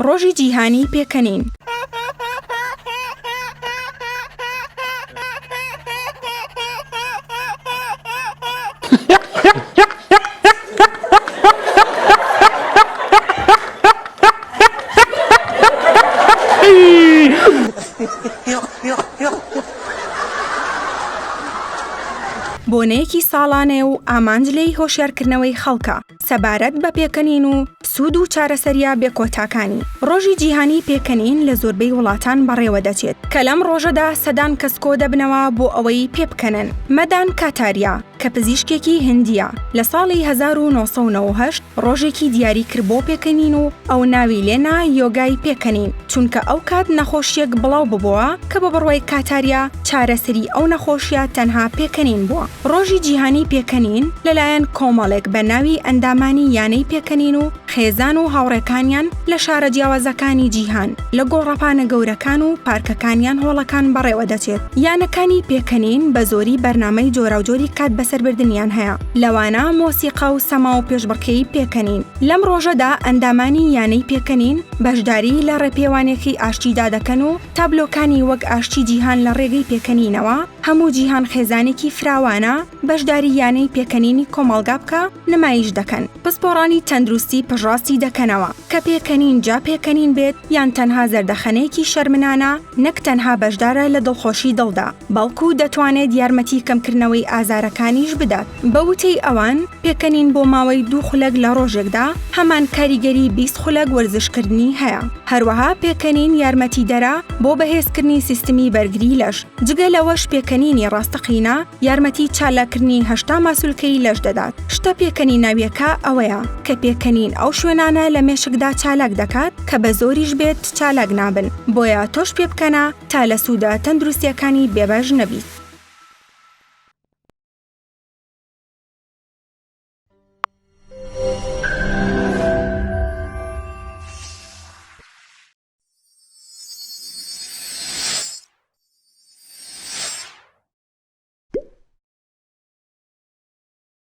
ڕۆژی جیهانی پێکەنین. بۆنەیەکی ساڵانێ و ئامانجلەی هۆشیارکردنەوەی خەڵکە سەبارەت بە پێکەنین و سوود و چارەسەریە بێکۆتاکانی. ڕۆژی جیهانی پێکەنین لە زۆربەی وڵاتان بەڕێوە دەچێت کە لەم ڕۆژەدا سەدان کەس کۆ دەبنەوە بۆ ئەوەی پێبکەنن. مەدان کاتاریا کە پزیشکێکی هندیە لە ساڵی 1998 ڕۆژێکی دیاری کرد بۆ پێکەنین و ئەو ناوی لێنا یۆگای پێکەنین، چونکە ئەو کات نەخۆشیەک بڵاو ببووە کە بە بڕوای کاتاریا چارەسەری ئەو نەخۆشیە تەنها پێکەنین بووە. ڕۆژی جیهانی پێکەنین لەلایەن کۆمەڵێک بە ناوی ئەندامانی یانەی پێکەنین و خێزان و هاوڕێکانیان لە شارە جیاوازەکانی جیهان لە گۆڕەپانە گەورەکان و پارکەکانیان هۆڵەکان بەڕێوە دەچێت. یانەکانی پێکەنین بە زۆری بەرنامەی جۆراوجۆری کات بەسەربردنیان هەیە، لەوانە مۆسیقا و سەما و پێشبڕکێی پێکەنین. لەم ڕۆژەدا ئەندامانی یانەی پێکەنین بەشداری لە ڕێپێوانێکی ئاشتیدا دەکەن و تابلۆکانی وەک ئاشتی جیهان لە ڕێگەی پێکەنینەوە هەموو جیهان خێزانێکی فراوانە بەشداری یانەی پێکەنینی کۆمەڵگا بکە نمایش دەکەن. پسپۆڕانی تەندروستی پژڕاستی دەکەنەوە کە پێکەنین جا پێکەنین بێت یان تەنها زەردەخەنەیەکی شەرمنانە نەک تەنها بەشدارە لە دڵخۆشی دڵدا، بەڵکو دەتوانێت یارمەتی کەمکردنەوەی ئازارەکانیش بدات. بە وتەی ئەوان پێکەنین بۆ ماوەی 2 خولەک لە ڕۆژێکدا هەمان کاریگەری 20 خولەک وەرزشکردنی هەیە. هەروەها پێکەنین یارمەتی دەرا بۆ بەهێزکردنی سیستمی بەرگری لەش. جگە لەوەش پێکەنینی ڕاستەقینە یارمەتی چالاکردنی 80 ماسوولکەی لەش دەدات. شتە پێکەنین ناویەکە ئەوەیە کە پێکەنین ئەو شوێنانە لە مێشکدا چالاک دەکات کە بە زۆریش بێت چالاک نابن، بۆیە تۆش پێ بکەنە تا لە سوودە تەندروستیەکانی بێبەش نەبیت.